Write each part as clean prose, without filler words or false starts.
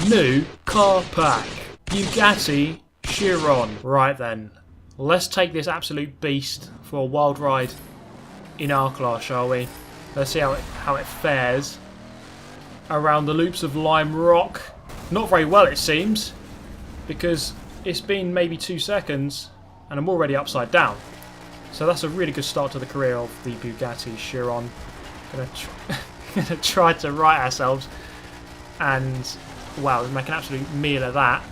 new car pack. Bugatti Chiron. Right then, let's take this absolute beast for a wild ride in our class, shall we? Let's see how it fares around the loops of Lime Rock. Not very well, it seems, because it's been maybe 2 seconds and I'm already upside down. So that's a really good start to the career of the Bugatti Chiron. Gonna try to right ourselves, and wow, make an absolute meal of that.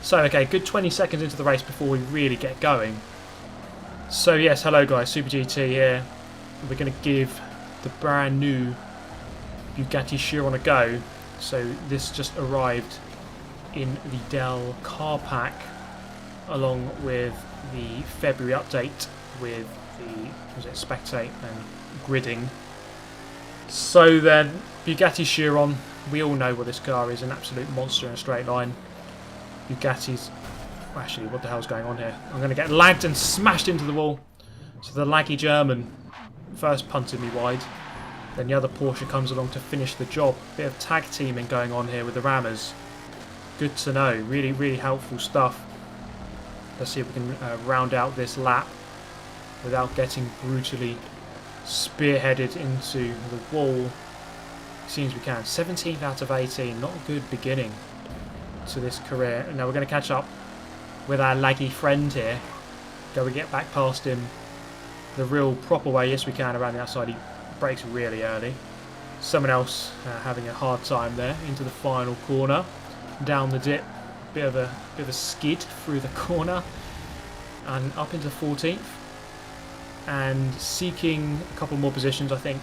So okay, good 20 seconds into the race before we really get going. So yes, hello guys, Super GT here. We're going to give the brand new Bugatti Chiron a go. So this just arrived in the Dell car pack, along with the February update with the spectate and gridding. So then, Bugatti Chiron, we all know what this car is, an absolute monster in a straight line. Bugatti's... Actually, what the hell's going on here? I'm going to get lagged and smashed into the wall. So the laggy German first punted me wide. Then the other Porsche comes along to finish the job. Bit of tag teaming going on here with the rammers. Good to know. Really, really helpful stuff. Let's see if we can round out this lap without getting brutally spearheaded into the wall. Seems we can. 17th out of 18. Not a good beginning to this career. Now we're going to catch up with our laggy friend here. Go we get back past him the real proper way. Yes, we can, around the outside. He brakes really early. Someone else having a hard time there into the final corner. Down the dip. Bit of a skid through the corner and up into 14th. And seeking a couple more positions, I think.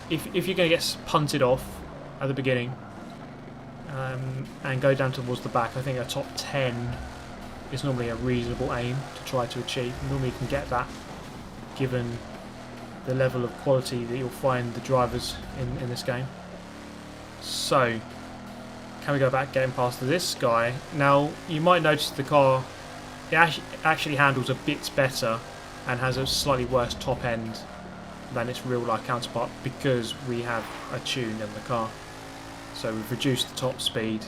If you're going to get punted off at the beginning and go down towards the back, I think a top 10 is normally a reasonable aim to try to achieve. Normally you can get that, given the level of quality that you'll find the drivers in this game. So, can we go back getting past this guy? Now, you might notice the car, it actually handles a bit better and has a slightly worse top end than its real life counterpart, because we have a tune in the car. So we've reduced the top speed,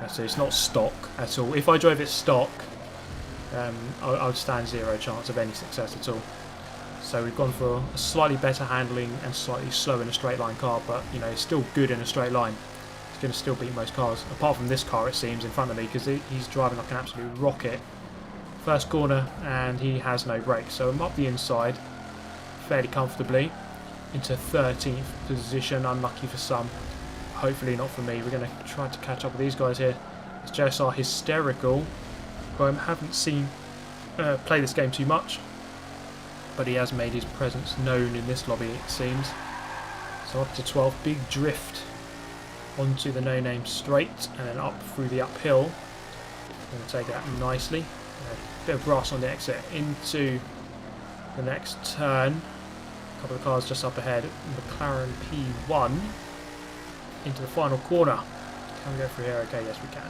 so it's not stock at all. If I drove it stock, I would stand zero chance of any success at all. So we've gone for a slightly better handling and slightly slow in a straight line car, but you know, it's still good in a straight line. It's going to still beat most cars, apart from this car, it seems, in front of me, because he's driving like an absolute rocket. First corner, and he has no brakes, so I'm up the inside fairly comfortably into 13th position. Unlucky for some, hopefully not for me. We're going to try to catch up with these guys here. It's JSR Hysterical, who I haven't seen play this game too much, but he has made his presence known in this lobby, it seems. So up to 12, big drift onto the no-name straight and then up through the uphill. Going to take that nicely. A bit of grass on the exit into the next turn. A couple of cars just up ahead. McLaren P1 into the final corner. Can we go through here? Okay, yes we can.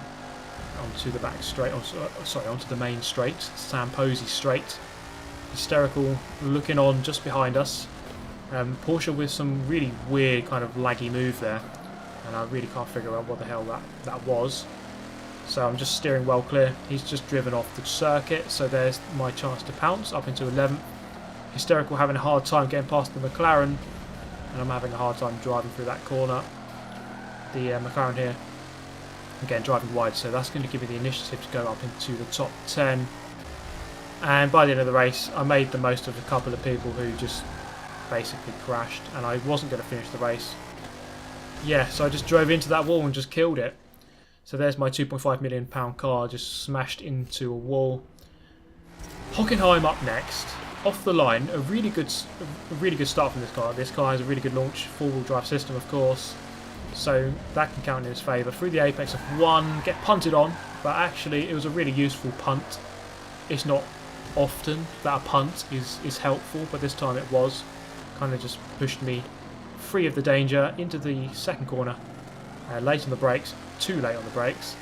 Onto the back straight. Sorry, onto the main straight. Sam Posey straight. Hysterical looking on just behind us. Porsche with some really weird kind of laggy move there, and I really can't figure out what the hell that was. So I'm just steering well clear. He's just driven off the circuit, so there's my chance to pounce up into 11th. Hysterical having a hard time getting past the McLaren, and I'm having a hard time driving through that corner. The McLaren here, again driving wide, so that's going to give me the initiative to go up into the top 10. And by the end of the race, I made the most of a couple of people who just basically crashed, and I wasn't going to finish the race. Yeah, so I just drove into that wall and just killed it. So there's my £2.5 million car just smashed into a wall. Hockenheim up next, off the line. A really good start from this car. This car has a really good launch, four-wheel drive system, of course. So that can count in his favour. Through the apex of 1, get punted on, but actually it was a really useful punt. It's not often that a punt is helpful, but this time it was. Kind of just pushed me free of the danger into the second corner. Late on the brakes, too late on the brakes,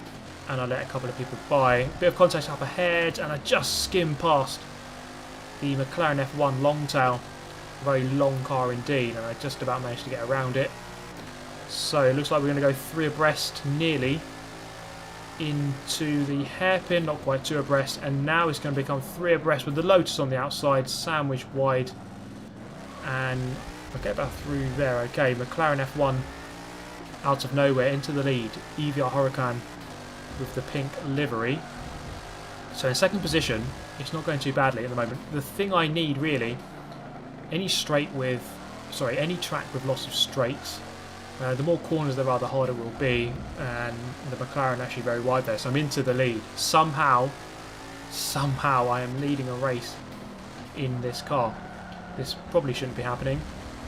and I let a couple of people by. Bit of contact up ahead, and I just skimmed past the McLaren F1 Longtail. Very long car indeed, and I just about managed to get around it. So it looks like we're going to go 3 abreast nearly into the hairpin, not quite 2 abreast, and now it's going to become 3 abreast with the Lotus on the outside, sandwich wide, and I'll get about through there. Okay, McLaren F1 out of nowhere into the lead, EVR Huracan with the pink livery. So in second position, it's not going too badly at the moment. The thing I need really, any track with lots of straights, the more corners there are, the harder it will be, and the McLaren actually very wide there, so I'm into the lead. Somehow I am leading a race in this car. This probably shouldn't be happening.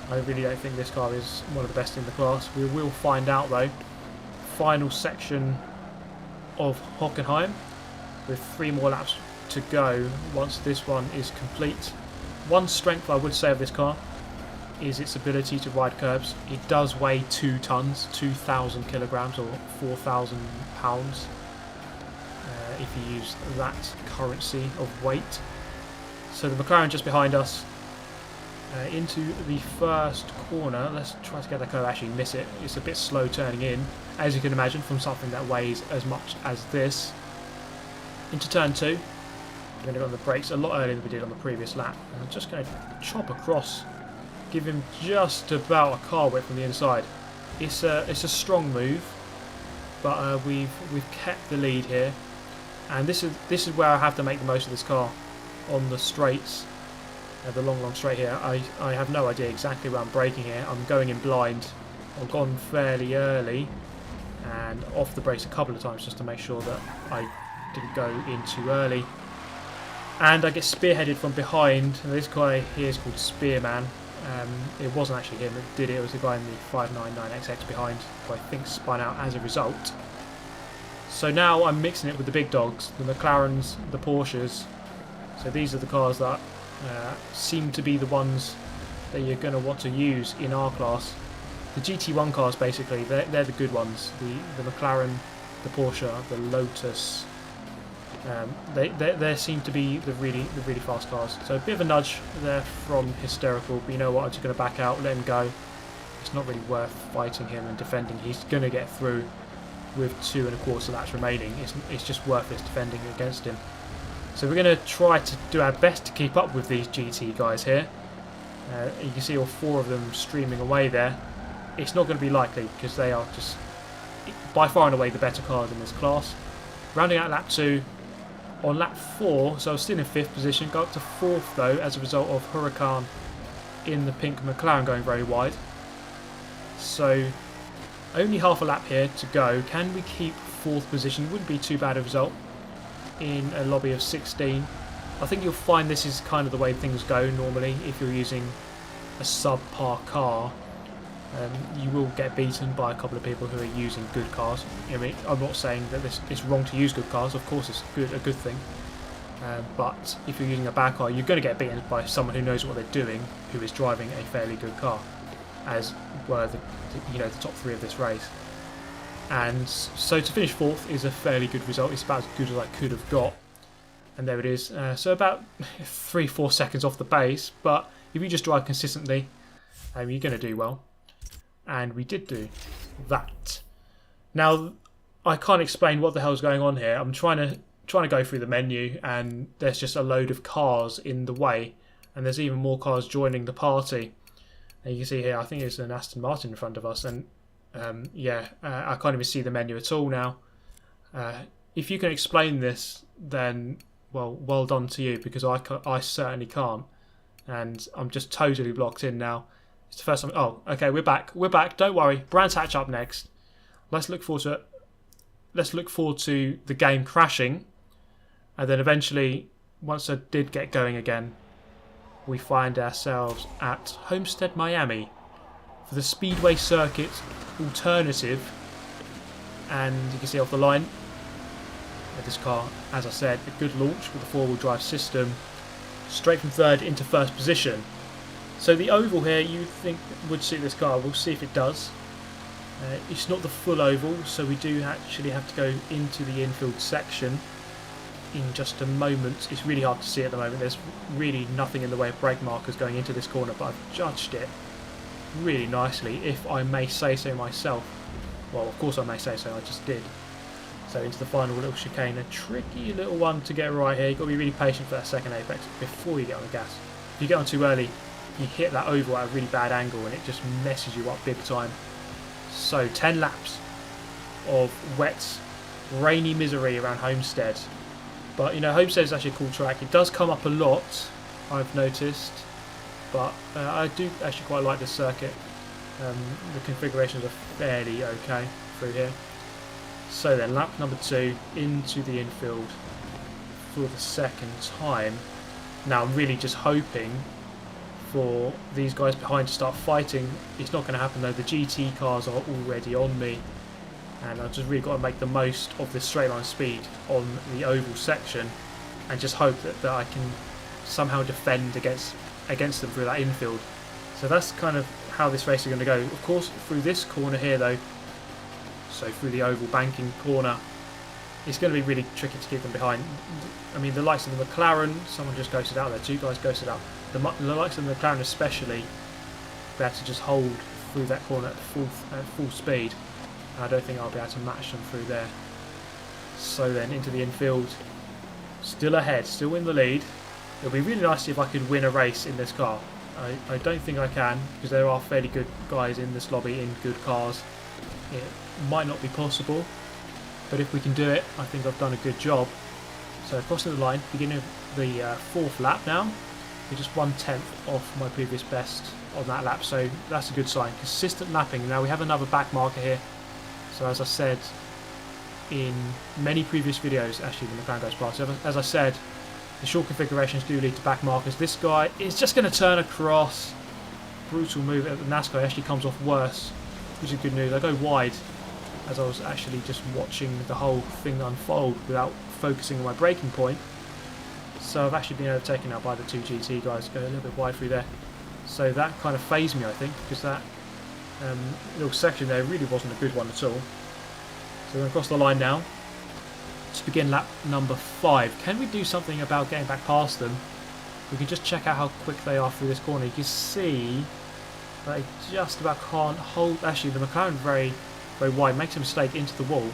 I really don't think this car is one of the best in the class. We will find out though. Final section of Hockenheim with 3 more laps to go once this one is complete. One strength I would say of this car is its ability to ride curbs. It does weigh 2 tons, 2,000 kilograms or 4,000 pounds if you use that currency of weight. So the McLaren just behind us into the first corner. Let's try to get that curve, actually miss it. It's a bit slow turning in, as you can imagine, from something that weighs as much as this. Into turn 2. We're going to go on the brakes a lot earlier than we did on the previous lap. And I'm just going to chop across, give him just about a car width from the inside. It's a strong move, but we've kept the lead here, and this is where I have to make the most of this car on the straights. The long straight here. I have no idea exactly where I'm braking here. I'm going in blind. I've gone fairly early and off the brakes a couple of times just to make sure that I didn't go in too early. And I get spearheaded from behind. This guy here is called Spearman. It wasn't actually him that did it. It was the guy in the 599XX behind, who I think spun out as a result. So now I'm mixing it with the big dogs, the McLarens, the Porsches. So these are the cars that seem to be the ones that you're going to want to use in our class. The GT1 cars, basically, they're the good ones. The McLaren, the Porsche, the Lotus. They seem to be the really fast cars. So a bit of a nudge there from Hysterical, but you know what? I'm just going to back out, let him go. It's not really worth fighting him and defending. He's going to get through with 2 1/4 laps remaining. It's just worthless defending against him. So we're going to try to do our best to keep up with these GT guys here. You can see all 4 of them streaming away there. It's not going to be likely because they are just by far and away the better cars in this class. Rounding out lap 2. On lap 4, so I was still in 5th position, got up to 4th though as a result of Huracan in the pink McLaren going very wide. So only half a lap here to go. Can we keep 4th position? Wouldn't be too bad a result in a lobby of 16. I think you'll find this is kind of the way things go normally. If you're using a subpar car, you will get beaten by a couple of people who are using good cars. I mean, I'm not saying that it's wrong to use good cars. Of course, it's a good thing. But if you're using a bad car, you're going to get beaten by someone who knows what they're doing, who is driving a fairly good car, as were the top 3 of this race. And so to finish 4th is a fairly good result. It's about as good as I could have got. And there it is. So about 3-4 seconds off the base. But if you just drive consistently, you're going to do well. And we did do that. Now, I can't explain what the hell's going on here. I'm trying to go through the menu, and there's just a load of cars in the way. And there's even more cars joining the party. And you can see here, I think it's an Aston Martin in front of us. And I can't even see the menu at all now. If you can explain this, then well done to you, because I certainly can't, and I'm just totally blocked in now. It's the first time. Oh, okay, we're back. Don't worry. Brands Hatch up next. Let's look forward to it. Let's look forward to the game crashing, and then eventually, once I did get going again, we find ourselves at Homestead, Miami, for the Speedway Circuit alternative. And you can see off the line, this car, as I said, a good launch with a 4-wheel drive system, straight from 3rd into 1st position. So the oval here you think would suit this car. We'll see if it does. It's not the full oval, so we do actually have to go into the infield section in just a moment. It's really hard to see at the moment. There's really nothing in the way of brake markers going into this corner, but I've judged it really nicely, if I may say so myself. Well, of course I may say so, I just did. So into the final little chicane, a tricky little one to get right here. You've got to be really patient for that second apex before you get on the gas. If you get on too early, you hit that oval at a really bad angle and it just messes you up big time. So 10 laps of wet, rainy misery around Homestead. But you know, Homestead is actually a cool track. It does come up a lot, I've noticed, but I do actually quite like this circuit. The configurations are fairly okay through here. So then, lap number 2 into the infield for the second time. Now I'm really just hoping for these guys behind to start fighting. It's not going to happen though. The GT cars are already on me, and I've just really got to make the most of this straight line speed on the oval section, and just hope that I can somehow defend against them through that infield. So that's kind of how this race is going to go. Of course, through this corner here though, so through the oval banking corner, it's going to be really tricky to keep them behind. I mean, the likes of the McLaren, someone just ghosted out there, 2 guys ghosted out. The likes of the McLaren especially, they had to just hold through that corner at full speed. I don't think I'll be able to match them through there. So then into the infield, still ahead, still in the lead. It would be really nice if I could win a race in this car. I don't think I can, because there are fairly good guys in this lobby in good cars. It might not be possible, but if we can do it, I think I've done a good job. So crossing the line, beginning of the 4th lap now. We're just 1/10 off my previous best on that lap, so that's a good sign. Consistent lapping. Now we have another back marker here. So as I said in many previous videos, actually the McLaren goes past. As I said, the short configurations do lead to back markers. This guy is just going to turn across. Brutal move at the NASCAR. He actually comes off worse, which is good news. I go wide as I was actually just watching the whole thing unfold without focusing on my braking point. So I've actually been overtaken now by the 2 GT guys. Go a little bit wide through there. So that kind of phased me, I think, because that little section there really wasn't a good one at all. So we're going to cross the line now to begin lap number 5. Can we do something about getting back past them? We can just check out how quick they are through this corner. You can see they just about can't hold. Actually, the McLaren very wide, makes a mistake into the wall.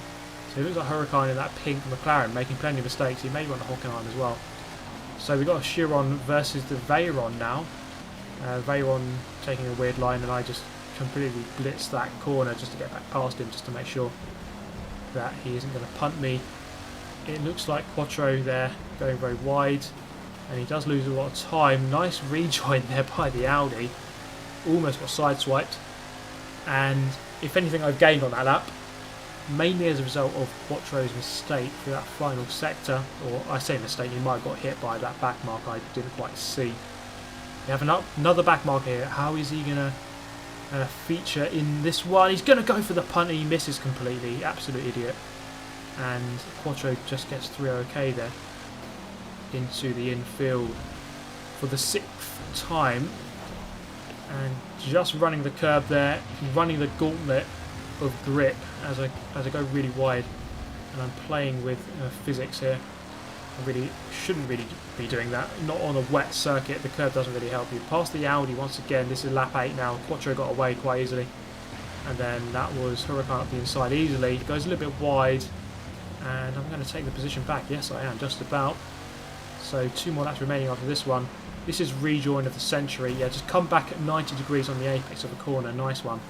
So it looks like Hurricane in that pink McLaren making plenty of mistakes. He may want a Hockenheim as well. So we've got a Chiron versus the Veyron now. Veyron taking a weird line, and I just completely blitzed that corner just to get back past him, just to make sure that he isn't going to punt me. It looks like Quattro there going very wide, and he does lose a lot of time. Nice rejoin there by the Audi. Almost got sideswiped, and if anything I've gained on that lap, mainly as a result of Quattro's mistake through that final sector. Or I say mistake, he might have got hit by that back mark I didn't quite see. We have another back mark here. How is he going to feature in this one? He's going to go for the punt, and he misses completely. Absolute idiot. And Quattro just gets through okay there into the infield for the 6th time. And just running the curb there, running the gauntlet of grip as I go really wide, and I'm playing with physics here. I really shouldn't really be doing that, not on a wet circuit. The curb doesn't really help you. Past the Audi once again. This is lap 8 now. Quattro got away quite easily, and then that was Hurricane up the inside easily. Goes a little bit wide, and I'm going to take the position back. Yes, I am, just about. So 2 more laps remaining after this one. This is rejoin of the century. Yeah, just come back at 90 degrees on the apex of the corner. Nice one.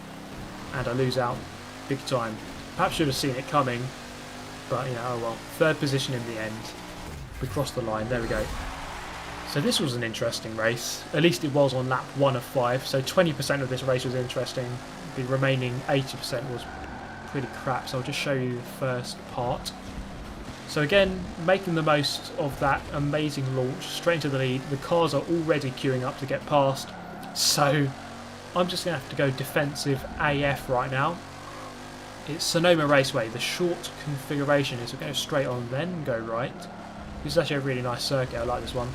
And I lose out big time. Perhaps should have seen it coming, but you know, oh well. 3rd position in the end. We crossed the line. There we go. So this was an interesting race. At least it was on lap 1 of 5. So 20% of this race was interesting. The remaining 80% was pretty crap. So I'll just show you the first part. So again, making the most of that amazing launch, straight into the lead. The cars are already queuing up to get past. So I'm just going to have to go defensive AF right now. It's Sonoma Raceway. The short configuration is to go straight on, then go right. This is actually a really nice circuit. I like this one.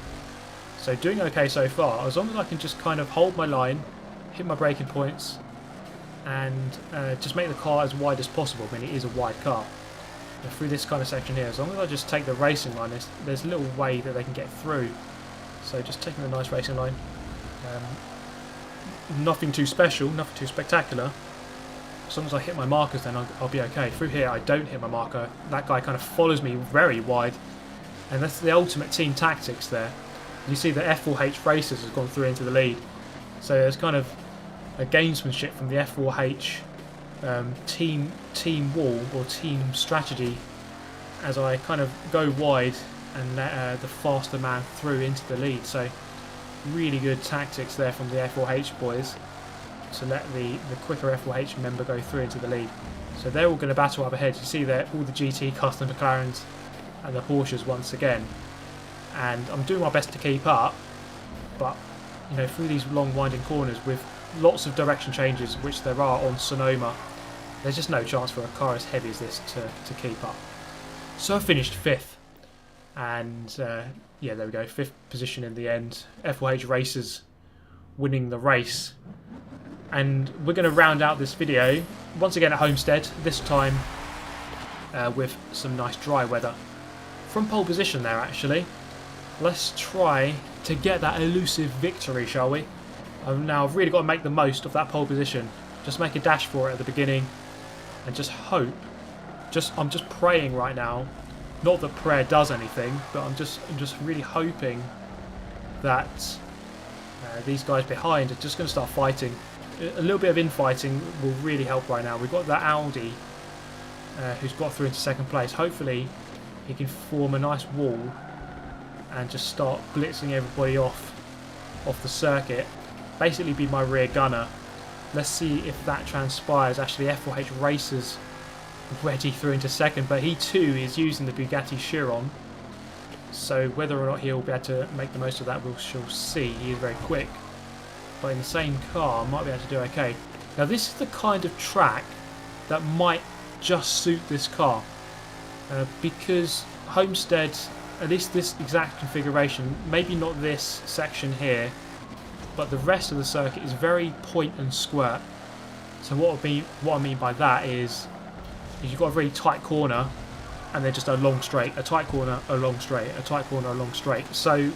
So doing okay so far, as long as I can just kind of hold my line, hit my braking points, and just make the car as wide as possible. I mean, it is a wide car. And through this kind of section here, as long as I just take the racing line, there's a little way that they can get through. So just taking the nice racing line. nothing too special, nothing too spectacular. As long as I hit my markers, then I'll be okay. Through here, I don't hit my marker. That guy kind of follows me very wide, and that's the ultimate team tactics there. You see the F4H Racers has gone through into the lead, so there's kind of a gamesmanship from the F4H team wall or team strategy as I kind of go wide and let the faster man through into the lead. So really good tactics there from the F4H boys to let the quicker F4H member go through into the lead. So they're all going to battle up ahead. You see there all the GT cars, the McLarens and the Porsches once again, and I'm doing my best to keep up, but you know, through these long winding corners with lots of direction changes, which there are on Sonoma, there's just no chance for a car as heavy as this to keep up. So I finished 5th, and yeah, there we go, 5th position in the end. F4H Racers winning the race. And we're going to round out this video once again at Homestead, this time with some nice dry weather. From pole position there actually, let's try to get that elusive victory, shall we? I've really got to make the most of that pole position. Just make a dash for it at the beginning and just hope. I'm just praying right now. Not that prayer does anything, but I'm just really hoping that these guys behind are just going to start fighting. A little bit of infighting will really help right now. We've got that Audi who's got through into 2nd place. Hopefully he can form a nice wall and just start blitzing everybody off the circuit. Basically be my rear gunner. Let's see if that transpires. Actually, F4H Racers ready through into 2nd, but he too is using the Bugatti Chiron. So whether or not he'll be able to make the most of that, we shall see. He is very quick, but in the same car, might be able to do okay. Now this is the kind of track that might just suit this car, because Homestead, at least this exact configuration, maybe not this section here, but the rest of the circuit is very point and squirt. So what I mean by that is you've got a really tight corner and then just a long straight, a tight corner, a long straight, a tight corner, a long straight. So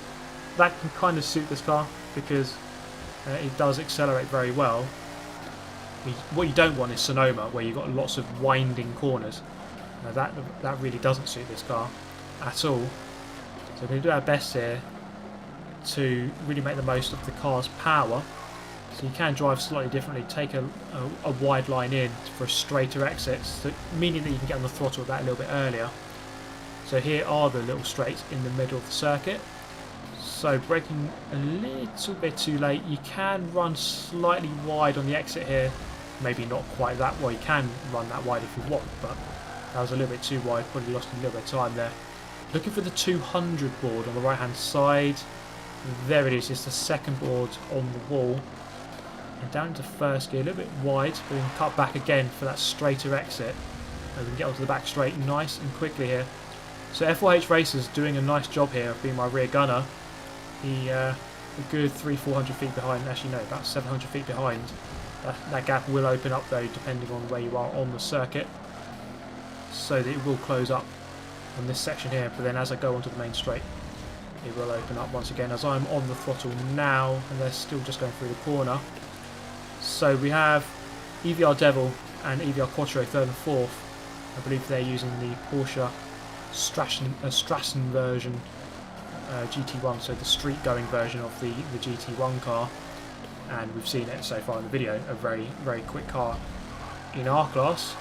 that can kind of suit this car because it does accelerate very well. What you don't want is Sonoma, where you've got lots of winding corners. Now that really doesn't suit this car at all. So we're going to do our best here to really make the most of the car's power. So you can drive slightly differently, take a wide line in for a straighter exit, so meaning that you can get on the throttle that a little bit earlier. So here are the little straights in the middle of the circuit. So braking a little bit too late. You can run slightly wide on the exit here. Maybe not quite that wide. You can run that wide if you want, but that was a little bit too wide. Probably lost a little bit of time there. Looking for the 200 board on the right hand side. There it is. It's the 2nd board on the wall. And down into 1st gear, a little bit wide, but we can cut back again for that straighter exit. And we can get onto the back straight nice and quickly here. So F4H Racers doing a nice job here of being my rear gunner. He a good 300-400 feet behind, actually no, about 700 feet behind. That gap will open up though, depending on where you are on the circuit. So that it will close up on this section here, but then as I go onto the main straight, it will open up once again as I'm on the throttle now, and they're still just going through the corner. So we have EVR Devil and EVR Quattro 3rd and 4th. I believe they're using the Porsche Strassen version GT1, so the street going version of the GT1 car, and we've seen it so far in the video, a very, very quick car in our class.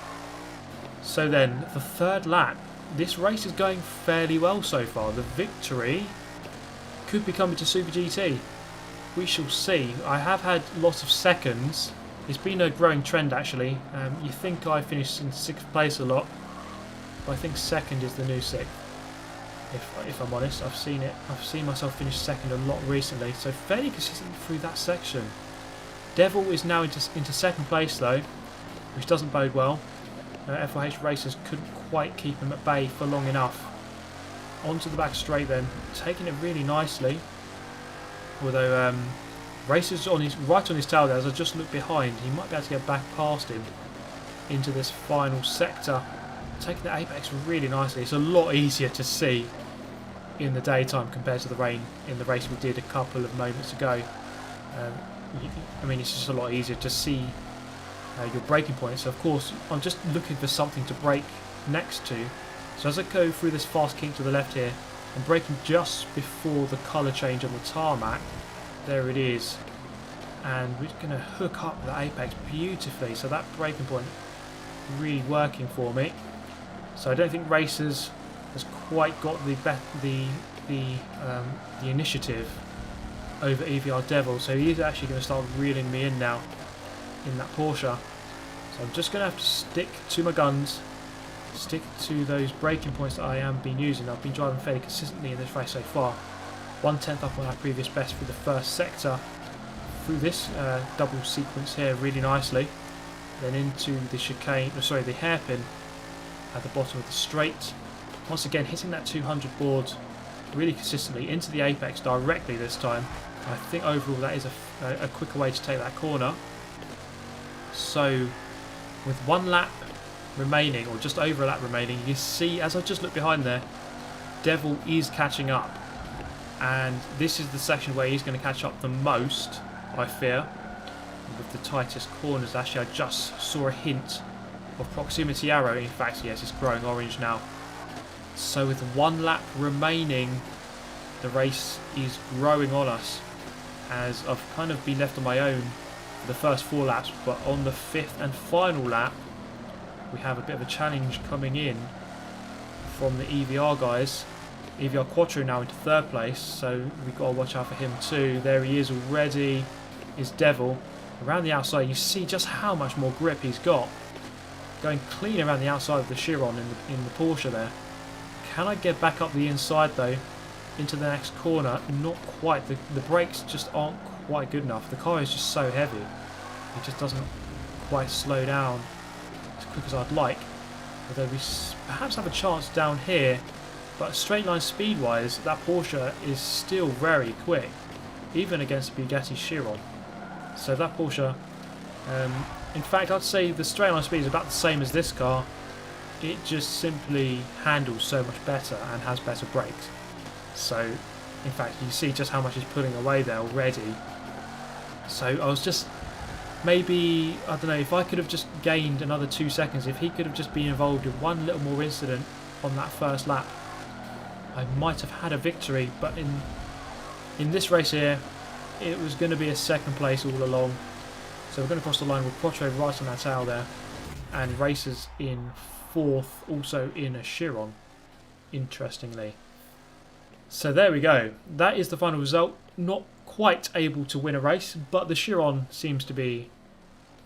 So then the 3rd lap, this race is going fairly well so far. The victory could be coming to Super GT. We shall see. I have had lots of seconds. It's been a growing trend actually. You think I finished in 6th place a lot, but I think 2nd is the new 6th. If I'm honest, I've seen myself finish 2nd a lot recently, so fairly consistent through that section. Devil is now into 2nd place though, which doesn't bode well. F4H Racers couldn't quite keep him at bay for long enough. Onto the back straight then, taking it really nicely. Although Racers right on his tail there, as I just look behind, he might be able to get back past him into this final sector. Taking the apex really nicely. It's a lot easier to see in the daytime compared to the rain in the race we did a couple of moments ago. I mean, it's just a lot easier to see your braking points. So of course, I'm just looking for something to brake next to. So as I go through this fast kink to the left here, I'm braking just before the colour change on the tarmac. There it is. And we're going to hook up the apex beautifully. So that braking point really working for me. So I don't think Racers has quite got the initiative over EVR Devil. So he's actually going to start reeling me in now in that Porsche. So I'm just going to have to stick to my guns. Stick to those braking points that I am been using. I've been driving fairly consistently in this race so far. 1/10 up on our previous best for the first sector. Through this double sequence here really nicely. Then into the chicane, the hairpin at the bottom of the straight. Once again hitting that 200 board really consistently into the apex directly this time. I think overall that is a quicker way to take that corner. So with 1 lap remaining, or just over a lap remaining, you see as I just look behind there, Devil is catching up, and this is the section where he's going to catch up the most, I fear, with the tightest corners. Actually, I just saw a hint of proximity arrow. In fact, yes, it's growing orange now. So with 1 lap remaining, the race is growing on us, as I've kind of been left on my own for the first 4 laps, but on the 5th and final lap we have a bit of a challenge coming in from the EVR guys. EVR Quattro now into 3rd place, so we've got to watch out for him too. There he is already, is Devil. Around the outside you see just how much more grip he's got. Going clean around the outside of the Chiron in the Porsche there. Can I get back up the inside though, into the next corner? Not quite. The brakes just aren't quite good enough. The car is just so heavy. It just doesn't quite slow down as quick as I'd like. Although we perhaps have a chance down here, but straight line speed wise that Porsche is still very quick, even against the Bugatti Chiron. So that Porsche, in fact I'd say the straight line speed is about the same as this car. It just simply handles so much better and has better brakes. So in fact you see just how much he's pulling away there already. So I was just, maybe, I don't know, if I could have just gained another 2 seconds, if he could have just been involved in one little more incident on that first lap, I might have had a victory. But in this race here, it was going to be a 2nd place all along. So we're going to cross the line with Quattro right on our tail there, and Racers in 4th, also in a Chiron, interestingly. So there we go. That is the final result. Not quite able to win a race, but the Chiron seems to be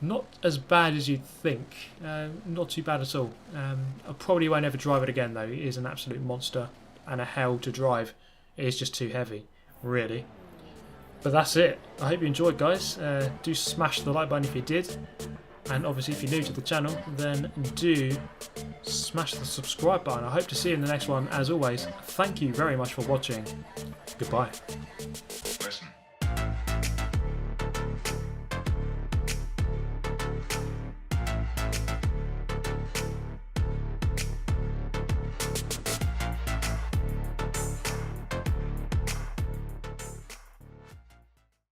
not as bad as you'd think. Not too bad at all. I probably won't ever drive it again though. It is an absolute monster and a hell to drive. It is just too heavy, really. But that's it. I hope you enjoyed, guys. Do smash the like button if you did. And obviously if you're new to the channel, then do smash the subscribe button. I hope to see you in the next one. As always, thank you very much for watching. Goodbye. Listen.